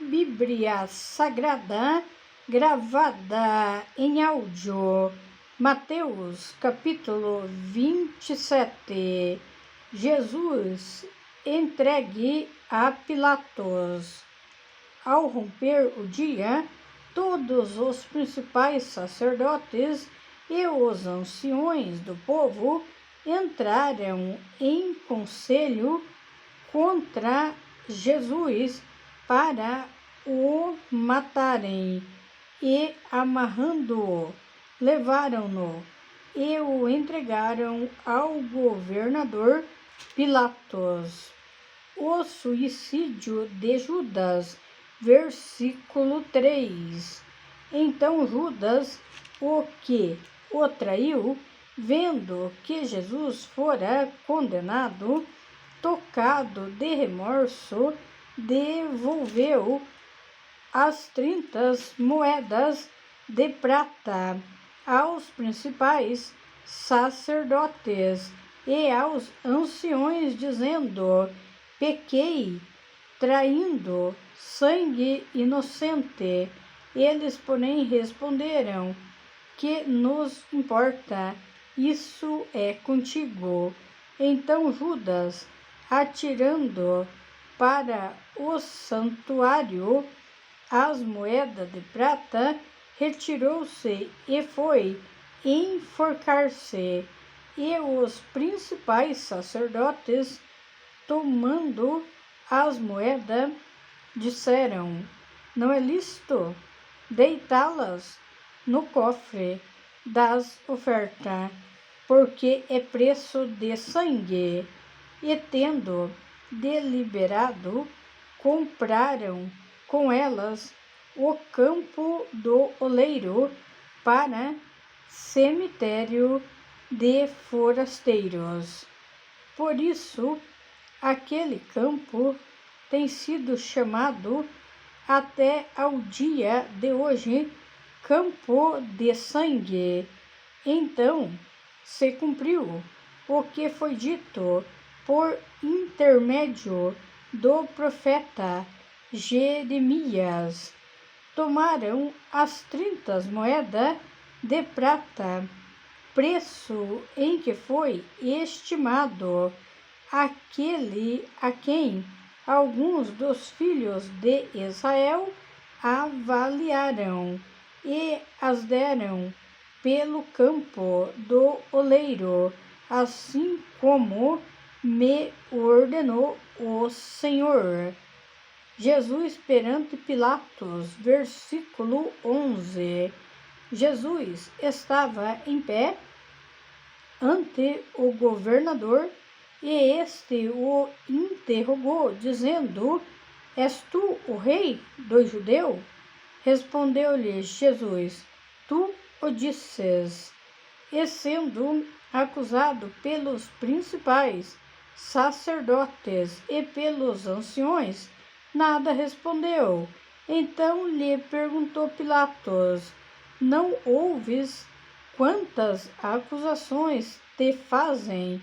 Bíblia Sagrada gravada em áudio. Mateus capítulo 27. Jesus entregue a Pilatos. Ao romper o dia, todos os principais sacerdotes e os anciões do povo entraram em conselho contra Jesus para o matarem, e amarrando-o, levaram-no e o entregaram ao governador Pilatos. O suicídio de Judas, versículo 3. Então Judas, o que o traiu, vendo que Jesus fora condenado, tocado de remorso, devolveu as 30 moedas de prata aos principais sacerdotes e aos anciões, dizendo: pequei, traindo sangue inocente. Eles, porém, responderam: que nos importa? Isso é contigo. Então Judas, atirando para o santuário as moedas de prata, retirou-se e foi enforcar-se. E os principais sacerdotes, tomando as moedas, disseram: não é lícito deitá-las no cofre das ofertas, porque é preço de sangue. E tendo deliberado, compraram com elas o campo do oleiro para cemitério de forasteiros. Por isso, aquele campo tem sido chamado até ao dia de hoje campo de sangue. Então se cumpriu o que foi dito por intermédio do profeta Jeremias. Tomaram as 30 moedas de prata, preço em que foi estimado aquele a quem alguns dos filhos de Israel avaliaram, e as deram pelo campo do oleiro, assim como me ordenou o Senhor. Jesus perante Pilatos, versículo 11. Jesus estava em pé ante o governador, e este o interrogou, dizendo: és tu o rei dos judeus? Respondeu-lhe Jesus: tu o disses. E sendo acusado pelos principais sacerdotes e pelos anciões, nada respondeu. Então lhe perguntou Pilatos: não ouves quantas acusações te fazem?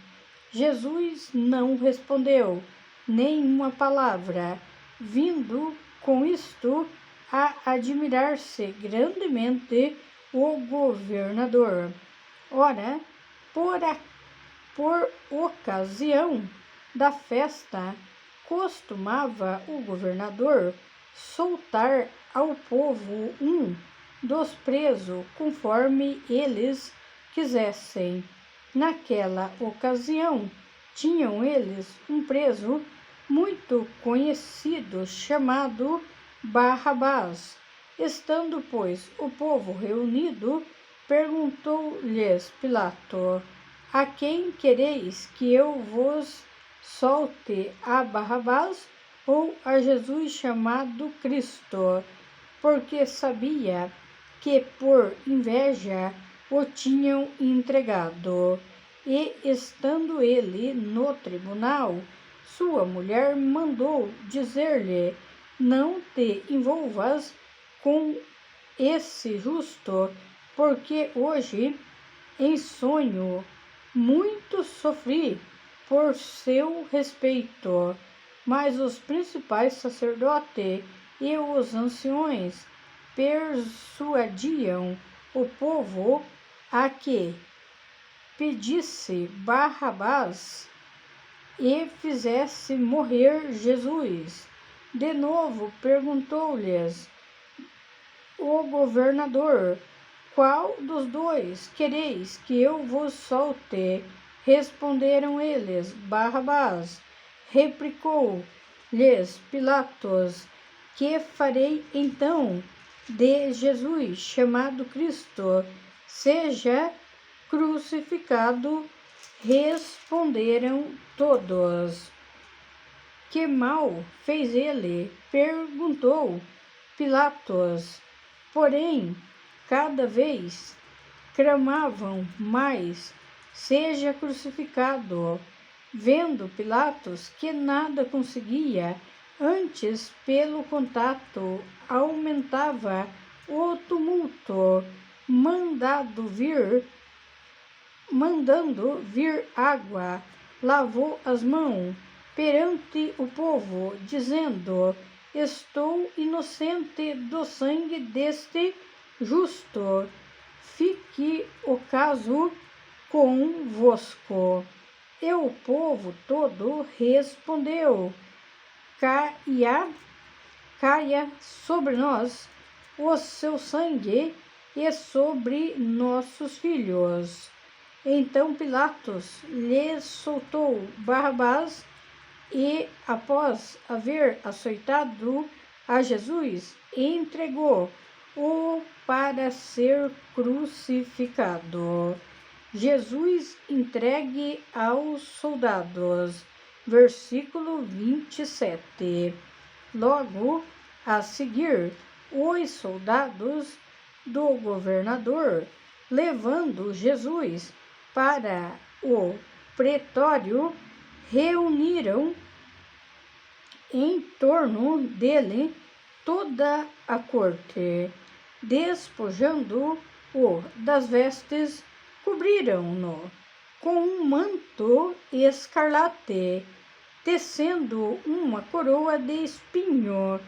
Jesus não respondeu nenhuma palavra, vindo com isto a admirar-se grandemente o governador. Ora, por ocasião da festa, costumava o governador soltar ao povo um dos presos, conforme eles quisessem. Naquela ocasião, tinham eles um preso muito conhecido, chamado Barrabás. Estando, pois, o povo reunido, perguntou-lhes Pilato: a quem quereis que eu vos solte, a Barrabás ou a Jesus chamado Cristo? Porque sabia que por inveja o tinham entregado. E, estando ele no tribunal, sua mulher mandou dizer-lhe: não te envolvas com esse justo, porque hoje em sonho muito sofri por seu respeito. Mas os principais sacerdotes e os anciões persuadiam o povo a que pedisse Barrabás e fizesse morrer Jesus. De novo perguntou-lhes o governador: qual dos dois quereis que eu vos solte? Responderam eles: Barrabás. Replicou-lhes Pilatos: que farei então de Jesus, chamado Cristo? Seja crucificado. Responderam todos. Que mal fez ele? Perguntou Pilatos. Porém, cada vez clamavam mais: seja crucificado. Vendo Pilatos que nada conseguia, antes pelo contato aumentava o tumulto, mandando vir água, lavou as mãos perante o povo, dizendo: estou inocente do sangue deste justo. Fique o caso convosco. E o povo todo respondeu: caia sobre nós o seu sangue e sobre nossos filhos. Então Pilatos lhe soltou Barrabás e, após haver açoitado a Jesus, entregou-o para ser crucificado. Jesus entregue aos soldados. Versículo 27. Logo a seguir, os soldados do governador, levando Jesus para o pretório, reuniram em torno dele toda a corte. Despojando-o das vestes, cobriram-no com um manto escarlate, tecendo uma coroa de espinho,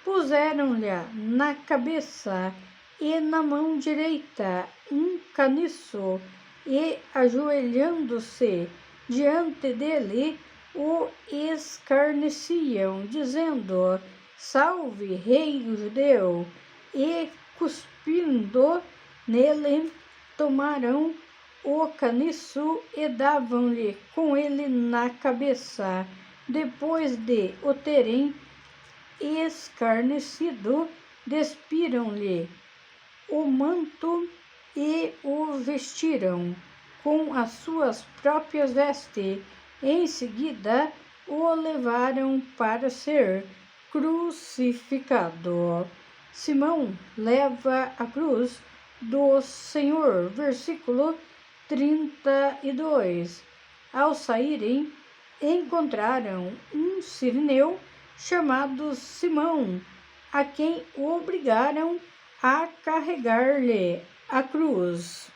puseram-lhe na cabeça e na mão direita um caniço, e, ajoelhando-se diante dele, o escarneciam, dizendo: salve, rei judeu! E, cuspindo nele, tomaram o caniço e davam-lhe com ele na cabeça. Depois de o terem escarnecido, despiram-lhe o manto e o vestiram com as suas próprias vestes. Em seguida, o levaram para ser crucificado. Simão leva a cruz do Senhor. Versículo 32. Ao saírem, encontraram um cireneu chamado Simão, a quem obrigaram a carregar-lhe a cruz.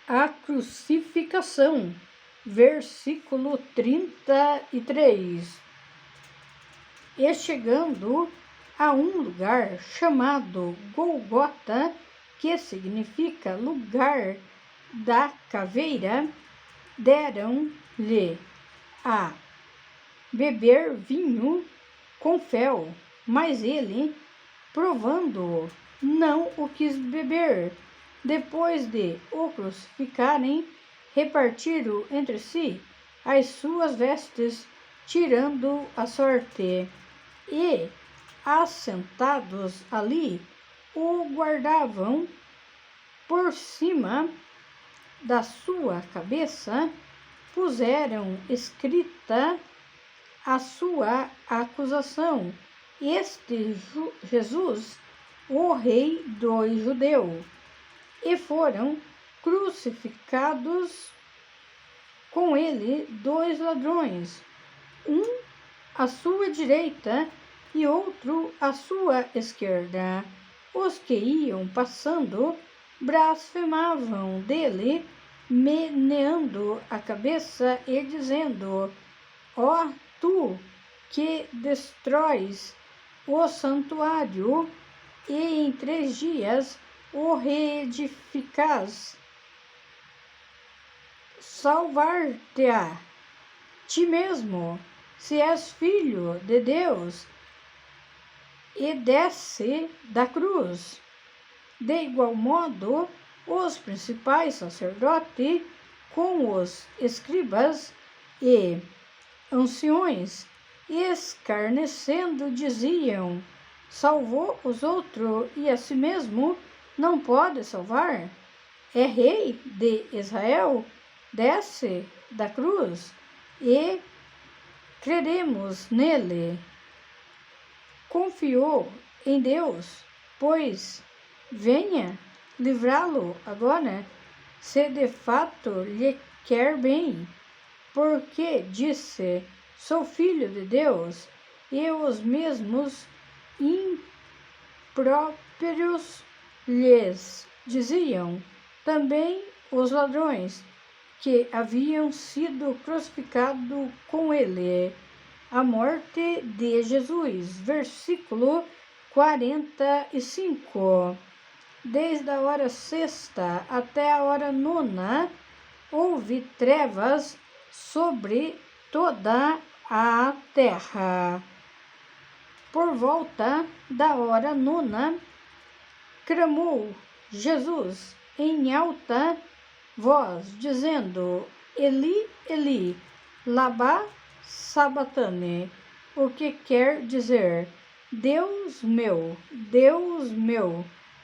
A crucificação. Versículo 33. E chegando a um lugar chamado Golgota, que significa lugar da caveira, deram-lhe a beber vinho com fel, mas ele, provando-o, não o quis beber. Depois de o crucificarem, repartiram entre si as suas vestes, tirando a sorte. E, assentados ali, o guardavam. Por cima da sua cabeça puseram escrita a sua acusação: este Jesus, o rei dos judeus. E foram crucificados com ele 2 ladrões, um à sua direita e outro à sua esquerda. Os que iam passando blasfemavam dele, meneando a cabeça e dizendo: ó tu que destróis o santuário e em 3 dias o reedificas, salvar-te-á ti mesmo, se és filho de Deus, e desce da cruz. De igual modo, os principais sacerdotes, com os escribas e anciões, escarnecendo, diziam: salvou os outros e a si mesmo não pode salvar? É rei de Israel? Desce da cruz e creremos nele. Confiou em Deus, pois venha livrá-lo agora, se de fato lhe quer bem, porque disse: sou filho de Deus, e os mesmos impróprios lhes diziam também os ladrões que haviam sido crucificados com ele. A morte de Jesus, versículo 45. Desde a hora sexta até a hora nona, houve trevas sobre toda a terra. Por volta da hora nona, clamou Jesus em alta voz, dizendo: Eli, Eli, lama sabachthani, o que quer dizer: Deus meu,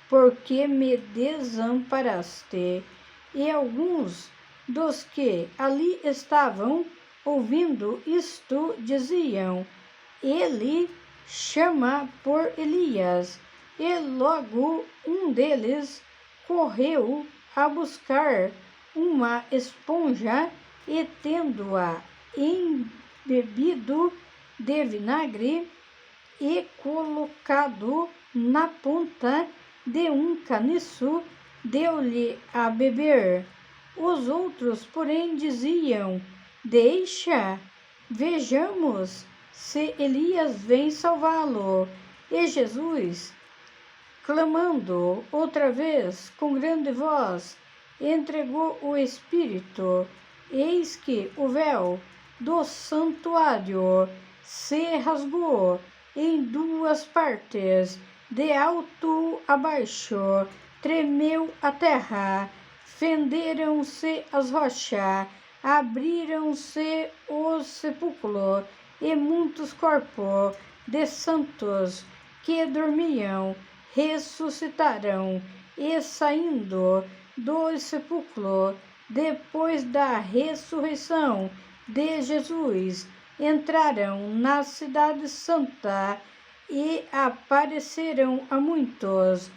por que me desamparaste? E alguns dos que ali estavam ouvindo isto diziam: ele chama por Elias. E logo um deles correu a buscar uma esponja e, tendo-a embebido de vinagre e colocado na ponta de um caniço, deu-lhe a beber. Os outros, porém, diziam: deixa, vejamos se Elias vem salvá-lo. E Jesus, clamando outra vez com grande voz, entregou o Espírito. Eis que o véu do santuário se rasgou em 2 partes, de alto a baixo, tremeu a terra, fenderam-se as rochas, abriram-se os sepulcros, e muitos corpos de santos que dormiam ressuscitaram, e saindo do sepulcro, depois da ressurreição de Jesus, entraram na cidade santa e apareceram a muitos.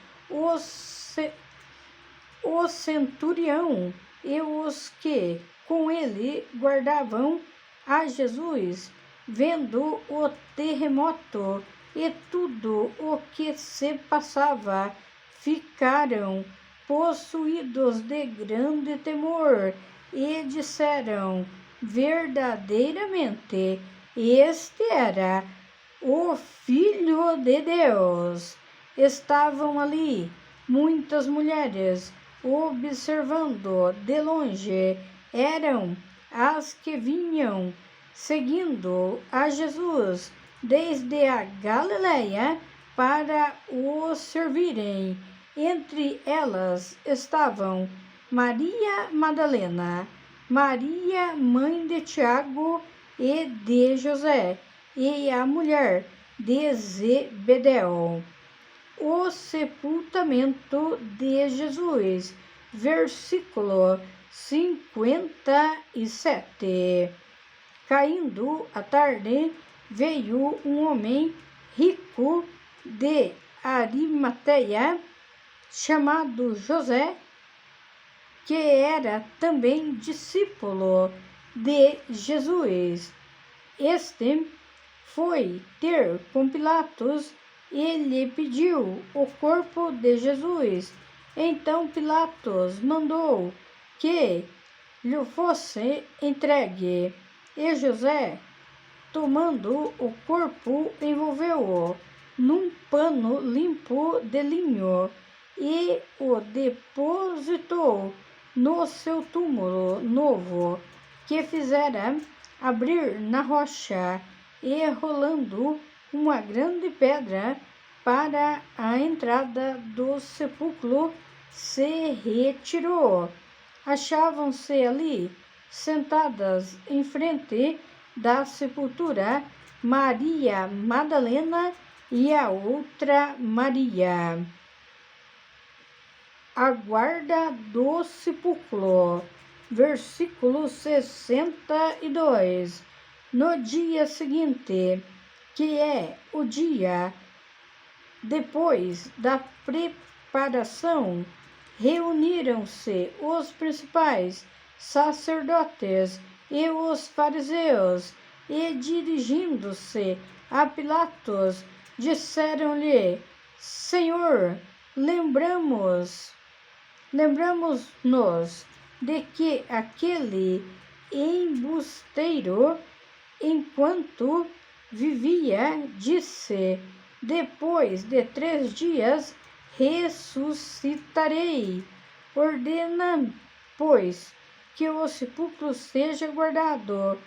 O centurião e os que com ele guardavam a Jesus, vendo o terremoto e tudo o que se passava, ficaram possuídos de grande temor e disseram: verdadeiramente, este era o Filho de Deus. Estavam ali muitas mulheres observando de longe. Eram as que vinham seguindo a Jesus desde a Galileia para o servirem. Entre elas estavam Maria Madalena, Maria, mãe de Tiago e de José, e a mulher de Zebedeu. O sepultamento de Jesus, versículo 57. Caindo a tarde, veio um homem rico de Arimateia, chamado José, que era também discípulo de Jesus. Este foi ter com Pilatos e lhe pediu o corpo de Jesus. Então Pilatos mandou que lhe fosse entregue. E José tomando o corpo, envolveu-o num pano limpo de linho e o depositou no seu túmulo novo, que fizera abrir na rocha, e rolando uma grande pedra para a entrada do sepulcro, se retirou. Achavam-se ali, sentadas em frente da sepultura, Maria Madalena e a outra Maria. A guarda do sepulcro. Versículo 62. No dia seguinte, que é o dia depois da preparação, reuniram-se os principais sacerdotes e os fariseus, e dirigindo-se a Pilatos, disseram-lhe: Senhor, lembramos-nos de que aquele embusteiro, enquanto vivia, disse: depois de 3 dias ressuscitarei. Ordena, pois, que o sepulcro seja guardado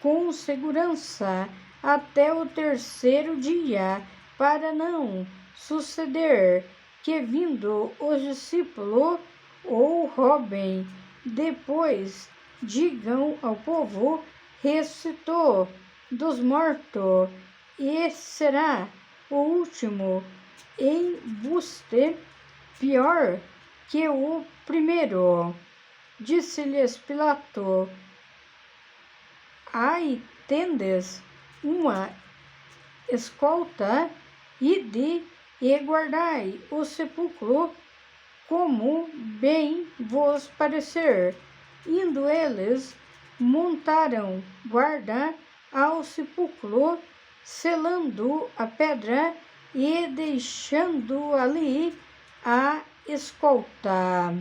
com segurança até o 3º dia, para não suceder que, vindo os discípulos, o roubem. Depois digam ao povo: ressuscitou dos mortos, e será o último embuste pior que o primeiro. Disse-lhes Pilato: Ai, tendes uma escolta, ide e guardai o sepulcro como bem vos parecer. Indo eles, montaram guarda ao sepulcro, selando a pedra e deixando ali a escolta.